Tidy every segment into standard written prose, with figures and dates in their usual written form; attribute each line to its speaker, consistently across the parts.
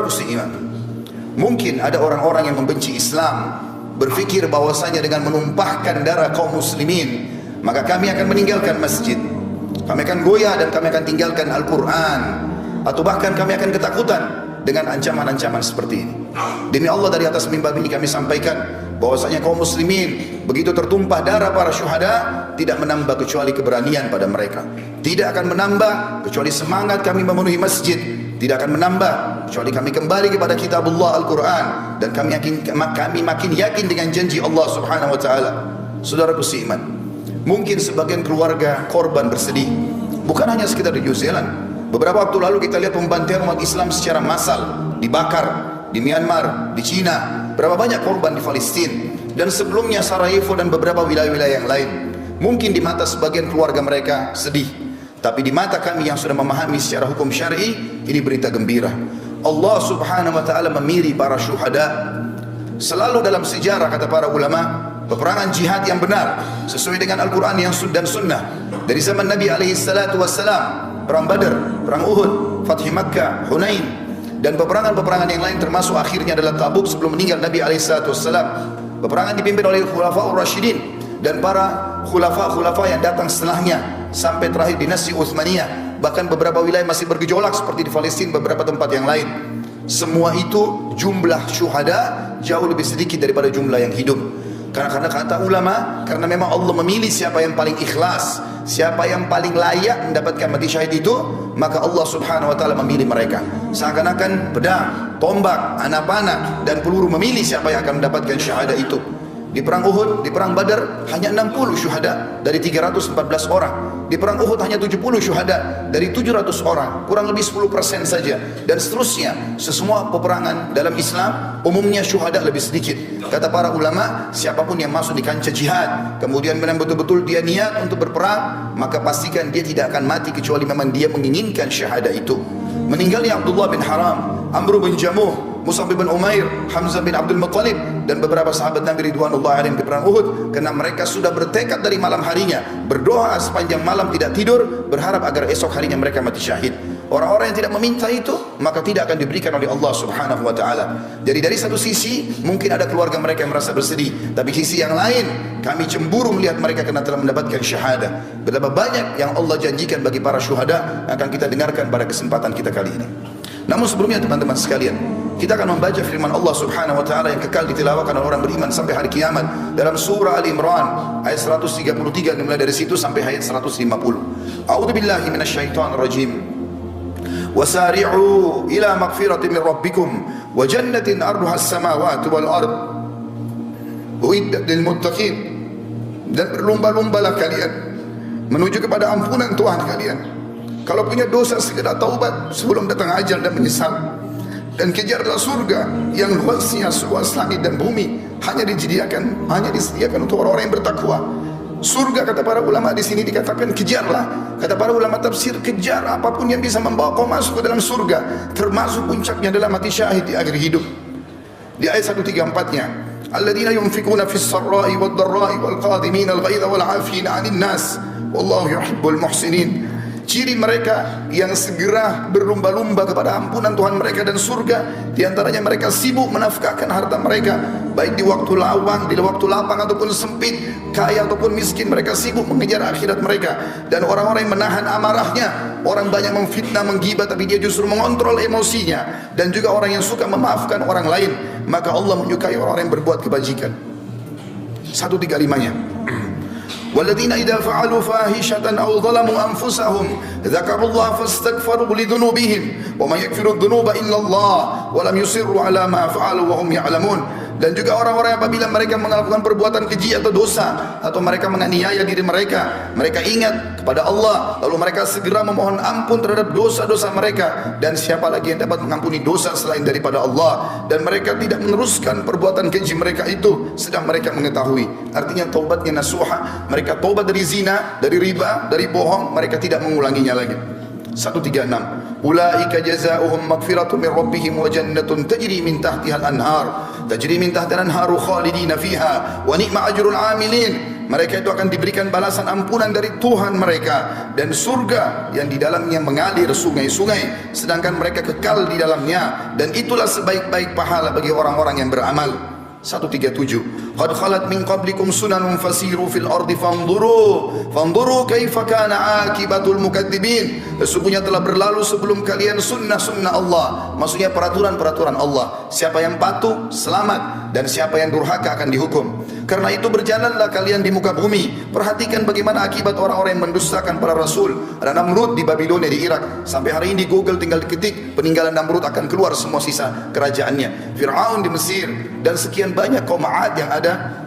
Speaker 1: Iman. Mungkin ada orang-orang yang membenci Islam, berpikir bahwasanya dengan menumpahkan darah kaum muslimin maka kami akan meninggalkan masjid, kami akan goyah dan kami akan tinggalkan Al-Quran, atau bahkan kami akan ketakutan dengan ancaman-ancaman seperti ini. Demi Allah, dari atas mimbar ini kami sampaikan bahwasanya kaum muslimin begitu tertumpah darah para syuhada tidak menambah kecuali keberanian pada mereka, tidak akan menambah kecuali semangat kami memenuhi masjid, tidak akan menambah kecuali kami kembali kepada kitabullah Al-Quran, dan kami makin yakin dengan janji Allah subhanahu wa ta'ala. Saudaraku seiman, mungkin sebagian keluarga korban bersedih, bukan hanya sekitar di New Zealand. Beberapa waktu lalu kita lihat pembantaian umat Islam secara massal, dibakar di Myanmar, di Cina, berapa banyak korban di Palestina, dan sebelumnya Sarajevo dan beberapa wilayah-wilayah yang lain. Mungkin di mata sebagian keluarga mereka sedih, tapi di mata kami yang sudah memahami secara hukum syar'i, ini berita gembira. Allah subhanahu wa ta'ala memilih para syuhada. Selalu dalam sejarah, kata para ulama, peperangan jihad yang benar sesuai dengan Al-Quran yang dan sunnah dari zaman Nabi alaihissalatu wassalam, perang Badar, perang Uhud, Fathi Makkah, Hunain, dan peperangan-peperangan yang lain, termasuk akhirnya adalah Tabuk sebelum meninggal Nabi alaihissalatu wassalam. Peperangan dipimpin oleh Khulafaur Rasyidin dan para khulafa yang datang setelahnya sampai terakhir dinasti Utsmaniyah. Bahkan beberapa wilayah masih bergejolak seperti di Palestina, beberapa tempat yang lain. Semua itu jumlah syuhada jauh lebih sedikit daripada jumlah yang hidup. Karena kata ulama, karena memang Allah memilih siapa yang paling ikhlas, siapa yang paling layak mendapatkan mati syahid itu, maka Allah subhanahu wa ta'ala memilih mereka. Seakan-akan pedang, tombak, anak panah dan peluru memilih siapa yang akan mendapatkan syahadah itu. Di perang Uhud, di perang Badar hanya 60 syuhada dari 314 orang. Di perang Uhud hanya 70 syuhada dari 700 orang, kurang lebih 10% saja, dan seterusnya. Semua peperangan dalam Islam umumnya syuhada lebih sedikit. Kata para ulama, siapapun yang masuk di kancah jihad kemudian memang betul-betul dia niat untuk berperang, maka pastikan dia tidak akan mati kecuali memang dia menginginkan syahadah itu. Meninggalnya Abdullah bin Haram, Amr bin Jamuh, Mus'ab bin Umair, Hamzah bin Abdul Muttalib, dan beberapa sahabat Nabi ridwanullah alaihim di perang Uhud, karena mereka sudah bertekad dari malam harinya, berdoa sepanjang malam tidak tidur, berharap agar esok harinya mereka mati syahid. Orang-orang yang tidak meminta itu, maka tidak akan diberikan oleh Allah subhanahu wa ta'ala. Jadi dari satu sisi mungkin ada keluarga mereka yang merasa bersedih, tapi sisi yang lain kami cemburu melihat mereka karena telah mendapatkan syahadah. Betapa banyak yang Allah janjikan bagi para syuhada akan kita dengarkan pada kesempatan kita kali ini. Namun sebelumnya teman-teman sekalian, kita akan membaca firman Allah subhanahu wa ta'ala yang kekal ditilawahkan oleh orang beriman sampai hari kiamat dalam surah Al-Imran ayat 133, dimulai dari situ sampai ayat 150. A'udzubillahi minasyaitonir rajim. Wasari'u ila magfiratin min rabbikum wa jannatin arduha as-samawati wal ard uiddat lil muttaqin. Dan berlomba-lombalah kalian menuju kepada ampunan Tuhan kalian. Kalau punya dosa segera taubat sebelum datang ajal dan menyesal. Dan kejarlah surga yang luasnya seluas langit dan bumi, hanya disediakan untuk orang-orang yang bertakwa. Surga, kata para ulama di sini dikatakan kejarlah. Kata para ulama tafsir, kejar apapun yang bisa membawa kau masuk ke dalam surga, termasuk puncaknya adalah mati syahid di akhir hidup. Di ayat 134-nya, alladzina yunfikuna fis sarra'i wad dharra'i wal qadhimina al ghaidha wal 'afina 'anil nas wallahu yuhibbul muhsinin. Ciri mereka yang segera berlomba-lomba kepada ampunan Tuhan mereka dan surga, diantaranya mereka sibuk menafkahkan harta mereka, baik di waktu lawang, di waktu lapang ataupun sempit, kaya ataupun miskin, mereka sibuk mengejar akhirat mereka. Dan orang-orang yang menahan amarahnya, orang banyak memfitnah, menggibah, tapi dia justru mengontrol emosinya, dan juga orang yang suka memaafkan orang lain, maka Allah menyukai orang-orang yang berbuat kebajikan. 135-nya. والذين إذا فعلوا فاحشة أو ظلموا أنفسهم ذكروا الله فاستغفروا لذنوبهم وما يغفر الذنوب إلا الله ولم يصروا على ما فعلوا وهم يعلمون. Dan juga orang-orang apabila mereka melakukan perbuatan keji atau dosa, atau mereka menganiaya diri mereka, mereka ingat kepada Allah, lalu mereka segera memohon ampun terhadap dosa-dosa mereka. Dan siapa lagi yang dapat mengampuni dosa selain daripada Allah? Dan mereka tidak meneruskan perbuatan keji mereka itu sedang mereka mengetahui. Artinya taubatnya nasuha, mereka taubat dari zina, dari riba, dari bohong, mereka tidak mengulanginya lagi. 136. Ulaika jazaohum maghfiratun min rabbihim wa jannatun tajri min tahtiha al-anhar tajri min tahtiha al-anharu khalidina fiha wa ni'ma ajrul 'amilin. mereka itu akan diberikan balasan ampunan dari Tuhan mereka dan surga yang di dalamnya mengalir sungai-sungai, sedangkan mereka kekal di dalamnya, dan itulah sebaik-baik pahala bagi orang-orang yang beramal. 137 Qad khalat min qablikum sunanun fasiru fil ardi fanzuru kaifa kana akibatul mukadzibin. Sesungguhnya telah berlalu sebelum kalian sunnah-sunnah Allah, maksudnya peraturan-peraturan Allah. Siapa yang patuh selamat, dan siapa yang durhaka akan dihukum. Karena itu berjalanlah kalian di muka bumi, perhatikan bagaimana akibat orang-orang yang mendustakan para rasul. Ada Namrud di Babilonia di Irak, sampai hari ini di Google tinggal diketik peninggalan Namrud akan keluar semua sisa kerajaannya. Fir'aun di Mesir, dan sekian banyak kaum Ad yang ada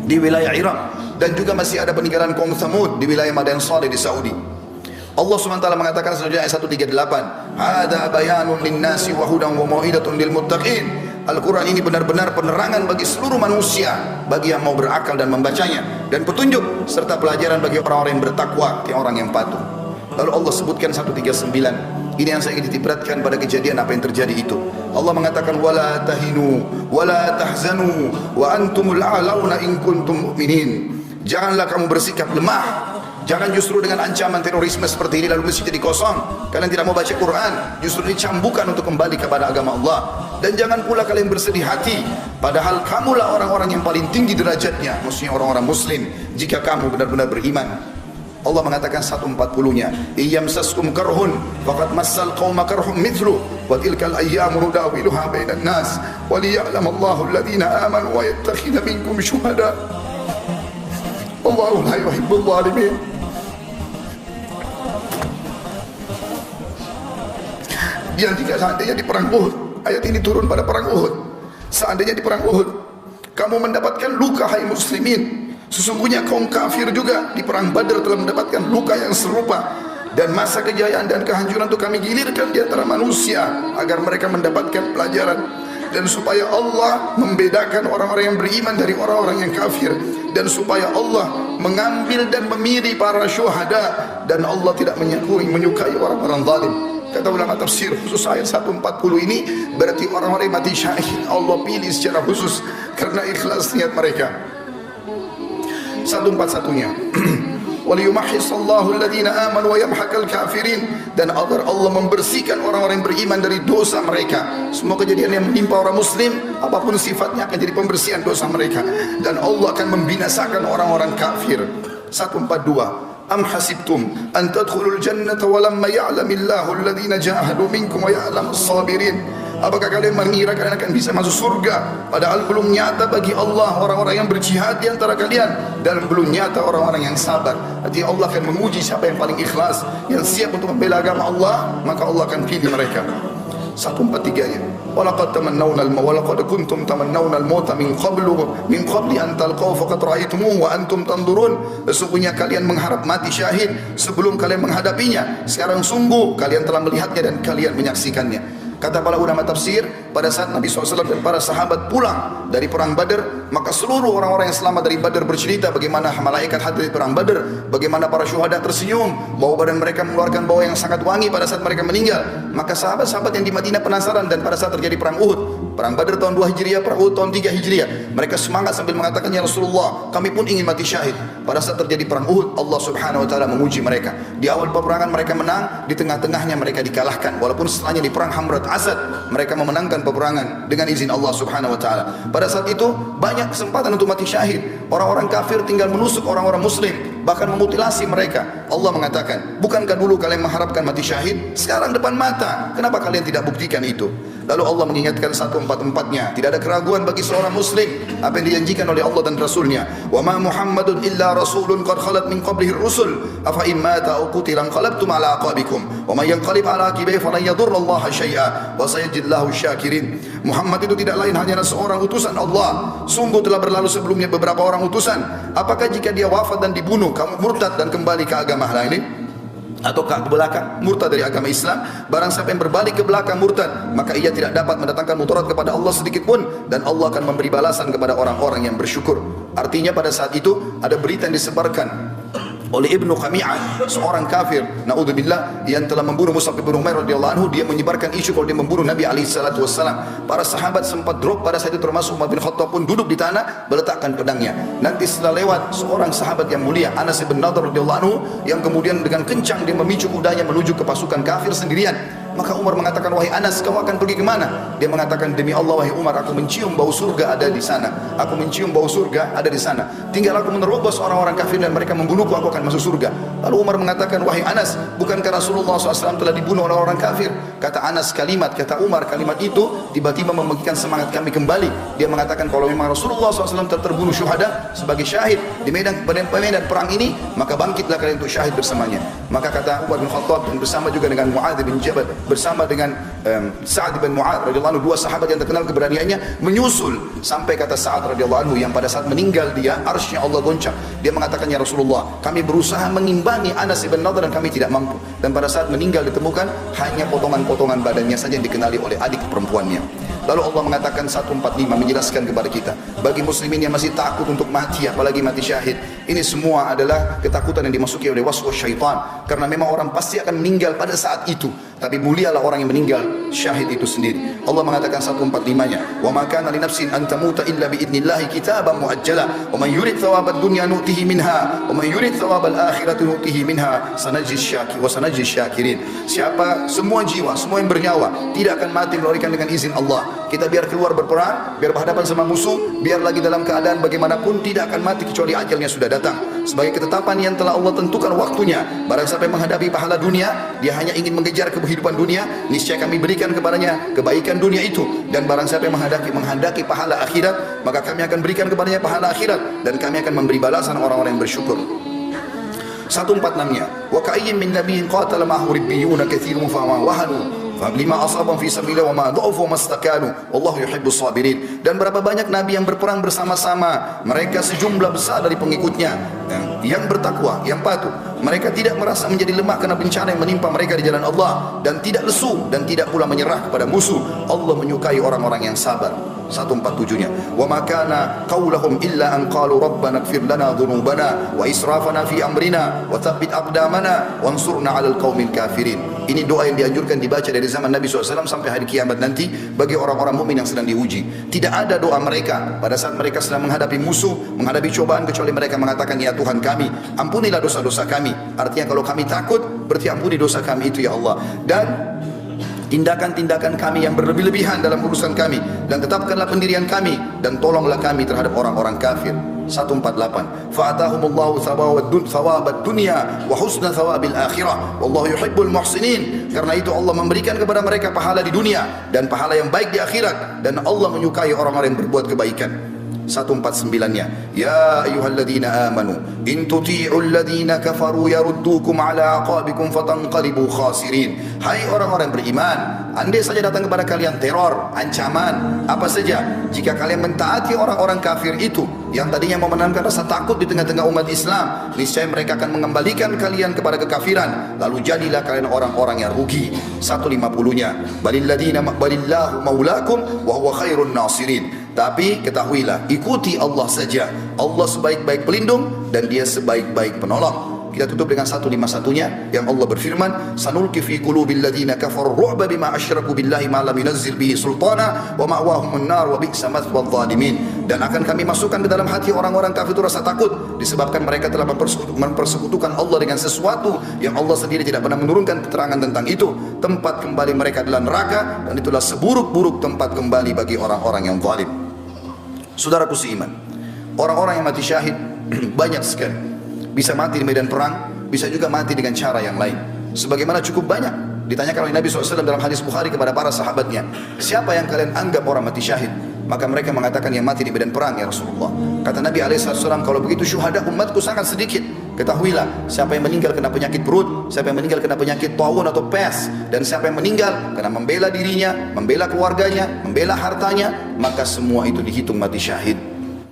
Speaker 1: di wilayah Irak, dan juga masih ada peninggalan kaum Thamud di wilayah Madain Saleh di Saudi. Allah SWT mengatakan selanjutnya ayat 138, "Hada bayanun linnasi wa hudan wa mau'idatun lil muttaqin." Al-Quran ini benar-benar penerangan bagi seluruh manusia, bagi yang mau berakal dan membacanya, dan petunjuk serta pelajaran bagi orang-orang yang bertakwa, orang yang patuh. Lalu Allah sebutkan 139. Ini yang saya ingin ditiberatkan pada kejadian apa yang terjadi itu. Allah mengatakan wala tahinu wala tahzanu wa antumul a'launa in kuntum mu'minin. Janganlah kamu bersikap lemah. Jangan justru dengan ancaman terorisme seperti ini lalu masjid jadi kosong, kalian tidak mau baca Quran, justru dicambukan untuk kembali kepada agama Allah. Dan jangan pula kalian bersedih hati, padahal kamulah orang-orang yang paling tinggi derajatnya, maksudnya orang-orang muslim, jika kamu benar-benar beriman. Allah mengatakan 140-nya, "Iyamsaskum karhun faqad massal qauma karhum mithlu wa tilkal ayyamu nudawiluha bainan nas wa liya'lamallahu alladhina amanu wa yattakhidha minkum syuhada wallahu la yuhibbul zalimin." Yang tiga, seandainya di perang Uhud, ayat ini turun pada perang Uhud. Seandainya di perang Uhud kamu mendapatkan luka, hai muslimin, sesungguhnya kaum kafir juga di perang Badar telah mendapatkan luka yang serupa, dan masa kejayaan dan kehancuran itu kami gilirkan di antara manusia agar mereka mendapatkan pelajaran, dan supaya Allah membedakan orang-orang yang beriman dari orang-orang yang kafir, dan supaya Allah mengambil dan memilih para syuhada, dan Allah tidak menyukai orang-orang zalim. Kata ulama tafsir, khusus ayat 140 ini berarti orang-orang yang mati syahid Allah pilih secara khusus karena ikhlas niat mereka. 141-nya waliyumahhisallahu alladhina amanu wa yamhaqal kafirin, dan agar Allah membersihkan orang-orang yang beriman dari dosa mereka. Semua kejadian yang menimpa orang muslim apapun sifatnya akan jadi pembersihan dosa mereka, dan Allah akan membinasakan orang-orang kafir. 142 Am hasibtum an tadkhulul jannata wa lamma ya'lamillahu alladhina jahadu minkum wa ya'lamus sabirin. Apakah kalian mengira kalian akan bisa masuk surga padahal belum nyata bagi Allah orang-orang yang berjihad di antara kalian, dan belum nyata orang-orang yang sabar. Artinya Allah akan menguji siapa yang paling ikhlas, yang siap untuk membela agama Allah, maka Allah akan pilih mereka. 143-nya walaqad tamannawna walaqad kuntum tamannawna al-mauta min qabli an talqaw faqad ra'aytumuhu wa antum tanzurun. Sesungguhnya kalian mengharap mati syahid sebelum kalian menghadapinya, sekarang sungguh kalian telah melihatnya dan kalian menyaksikannya. Kata para ulama tafsir, pada saat Nabi SAW dan para sahabat pulang dari perang Badar, maka seluruh orang-orang yang selamat dari Badar bercerita bagaimana malaikat hadir di perang Badar, bagaimana para syuhada tersenyum, bau badan mereka mengeluarkan bau yang sangat wangi pada saat mereka meninggal. Maka sahabat-sahabat yang di Madinah penasaran, dan pada saat terjadi perang Uhud, perang Badar tahun 2 Hijriah, perang Uhud tahun 3 Hijriah, mereka semangat sambil mengatakan, "Ya Rasulullah, kami pun ingin mati syahid." Pada saat terjadi perang Uhud, Allah Subhanahu wa taala menguji mereka. Di awal peperangan mereka menang, di tengah-tengahnya mereka dikalahkan. Walaupun setelahnya di perang Hamrat Asad mereka memenangkan peperangan dengan izin Allah Subhanahu wa taala. Pada saat itu banyak kesempatan untuk mati syahid. Orang-orang kafir tinggal menusuk orang-orang muslim, bahkan memutilasi mereka. Allah mengatakan, "Bukankah dulu kalian mengharapkan mati syahid? Sekarang depan mata. Kenapa kalian tidak buktikan itu?" Lalu Allah mengingatkan 144-nya, tidak ada keraguan bagi seorang muslim apa yang dijanjikan oleh Allah dan Rasulnya. "Wa ma Muhammadun illa rasulun qad khalat min qablihi rusul afa in mata aw qutila qalabtum ala aqabikum wa may yanqalib ala aqibihi falan yadurrallaha syai'a wa sayajidullahu syakirin." Muhammad itu tidak lain hanya seorang utusan Allah. Sungguh telah berlalu sebelumnya beberapa orang utusan. Apakah jika dia wafat dan dibunuh kamu murtad dan kembali ke agama lain atau ke belakang murtad dari agama Islam? Barang siapa yang berbalik ke belakang murtad, maka ia tidak dapat mendatangkan mudarat kepada Allah sedikit pun, dan Allah akan memberi balasan kepada orang-orang yang bersyukur. Artinya pada saat itu ada berita yang disebarkan oleh Ibnu Khami'ah, seorang kafir, naudzubillah, yang telah membunuh Mus'ab bin Umair radhiyallahu anhu. Dia menyebarkan isu kalau dia membunuh Nabi alaihi salatu wassalam. Para sahabat sempat drop pada saat itu, termasuk Umar bin Khattab pun duduk di tanah meletakkan pedangnya. Nanti setelah lewat seorang sahabat yang mulia, Anas bin Nadhr radhiyallahu anhu, yang kemudian dengan kencang dia memicu kudanya menuju ke pasukan kafir sendirian. Maka Umar mengatakan, wahai Anas, kau akan pergi kemana? Dia mengatakan, demi Allah wahai Umar, aku mencium bau surga ada di sana. Aku mencium bau surga ada di sana. Tinggal aku menerobos orang-orang kafir dan mereka membunuhku, aku akan masuk surga. Lalu Umar mengatakan, wahai Anas, bukankah Rasulullah SAW telah dibunuh oleh orang kafir? Kata Anas kata Umar, kalimat itu tiba-tiba membangkitkan semangat kami kembali. Dia mengatakan, kalau memang Rasulullah SAW terbunuh syuhada sebagai syahid di medan perang ini, maka bangkitlah kalian untuk syahid bersamanya. Maka kata Umar bin Khattab, dan bersama juga dengan Mu'adz bin Jabal, bersama dengan Sa'ad bin Mu'adz radhiyallahu anhu, dua sahabat yang terkenal keberaniannya, menyusul sampai kata Sa'ad radhiyallahu anhu, yang pada saat meninggal dia arsy-Nya Allah goncang. Dia mengatakan, ya Rasulullah, kami berusaha mengimbangi Anas bin Nadhr dan kami tidak mampu. Dan pada saat meninggal ditemukan hanya potongan-potongan badannya saja yang dikenali oleh adik perempuannya. Lalu Allah mengatakan 145 menjelaskan kepada kita, bagi muslimin yang masih takut untuk mati, apalagi mati syahid, ini semua adalah ketakutan yang dimasuki oleh waswas syaitan. Karena memang orang pasti akan meninggal pada saat itu, tapi mulialah orang yang meninggal syahid itu sendiri. Allah mengatakan 145-nya, wa ma kana li nafsin an tamuta illa bi idznillah kitaban muajjala wa man yurid thawabad dunya nu'tihi minha wa man yurid thawabal akhirati nu'tihi minha sanajzi syakirin. Siapa, semua jiwa, semua yang bernyawa tidak akan mati melainkan dengan izin Allah. Kita biar keluar berperang, biar berhadapan sama musuh, biar lagi dalam keadaan bagaimanapun tidak akan mati kecuali ajalnya sudah datang. Sebagai ketetapan yang telah Allah tentukan waktunya. Barang siapa yang menghadapi pahala dunia, dia hanya ingin mengejar kehidupan dunia, niscaya kami berikan kepadanya kebaikan dunia itu. Dan barang siapa yang menghendaki pahala akhirat, maka kami akan berikan kepadanya pahala akhirat, dan kami akan memberi balasan orang-orang yang bersyukur. 146-nya, wa ka'ayyin min nabiyyin qatala ma'ahu ribbiyuna katsirun fa ma wahanu lima asabam fi sabilillah wa ma dha'ufu mastakanu wallahu yuhibbus sabirin. Dan berapa banyak nabi yang berperang bersama-sama, mereka sejumlah besar dari pengikutnya yang bertakwa, yang patuh. Mereka tidak merasa menjadi lemah karena bencana yang menimpa mereka di jalan Allah, dan tidak lesu dan tidak pula menyerah kepada musuh. Allah menyukai orang-orang yang sabar. 147-nya, wa ma kana qaulahum illa an qalu rabbana ighfir lana dhunubana wa israfana fi amrina wa tsabbit aqdamana wansurna 'alal qaumil kafirin. Ini doa yang dianjurkan dibaca dari zaman Nabi SAW sampai hari kiamat nanti bagi orang-orang mukmin yang sedang diuji. Tidak ada doa mereka pada saat mereka sedang menghadapi musuh, menghadapi cobaan, kecuali mereka mengatakan, ya Tuhan kami, ampunilah dosa-dosa kami. Artinya kalau kami takut, berarti ampuni dosa kami itu ya Allah. Dan tindakan-tindakan kami yang berlebih-lebihan dalam urusan kami, dan tetapkanlah pendirian kami, dan tolonglah kami terhadap orang-orang kafir. 148, fa'atahumullahu thawabad dunya wa husna thawabil akhirah wallahu yuhibbul muhsinin. Karena itu Allah memberikan kepada mereka pahala di dunia dan pahala yang baik di akhirat, dan Allah menyukai orang-orang yang berbuat kebaikan. 149-nya, ya ayyuhalladzina amanu in tuti'ul ladzina kafaru yaruddukum ala aqabikum fatanqalibu khasirin. Hai orang-orang beriman, andai saja datang kepada kalian teror, ancaman, apa saja, jika kalian mentaati orang-orang kafir itu yang tadinya mau menanamkan rasa takut di tengah-tengah umat Islam, niscaya mereka akan mengembalikan kalian kepada kekafiran, lalu jadilah kalian orang-orang yang rugi. 150-nya, balillahu maulakum wa huwa khairun nasirin. Tapi ketahuilah, ikuti Allah saja. Allah sebaik-baik pelindung dan dia sebaik-baik penolong. Kita tutup dengan 151-nya yang Allah berfirman, sanulqi fi qulubil ladzina kafaru ru'ba bima asyraku billahi ma lam yunzil bihi sultana wa ma'wahumun nar wa bi'sa mathwal zalimin. Dan akan kami masukkan ke dalam hati orang-orang kafir itu rasa takut disebabkan mereka telah mempersekutukan Allah dengan sesuatu yang Allah sendiri tidak pernah menurunkan keterangan tentang itu. Tempat kembali mereka adalah neraka, dan itulah seburuk-buruk tempat kembali bagi orang-orang yang zalim. Saudaraku seiman, orang-orang yang mati syahid banyak sekali. Bisa mati di medan perang, bisa juga mati dengan cara yang lain. Sebagaimana cukup banyak ditanyakan oleh Nabi SAW dalam hadis Bukhari kepada para sahabatnya, siapa yang kalian anggap orang mati syahid? Maka mereka mengatakan, yang mati di medan perang ya Rasulullah. Kata Nabi SAW, kalau begitu syuhada umatku sangat sedikit. Ketahuilah, siapa yang meninggal kena penyakit perut, siapa yang meninggal kena penyakit taun atau pes, dan siapa yang meninggal karena membela dirinya, membela keluarganya, membela hartanya, maka semua itu dihitung mati syahid.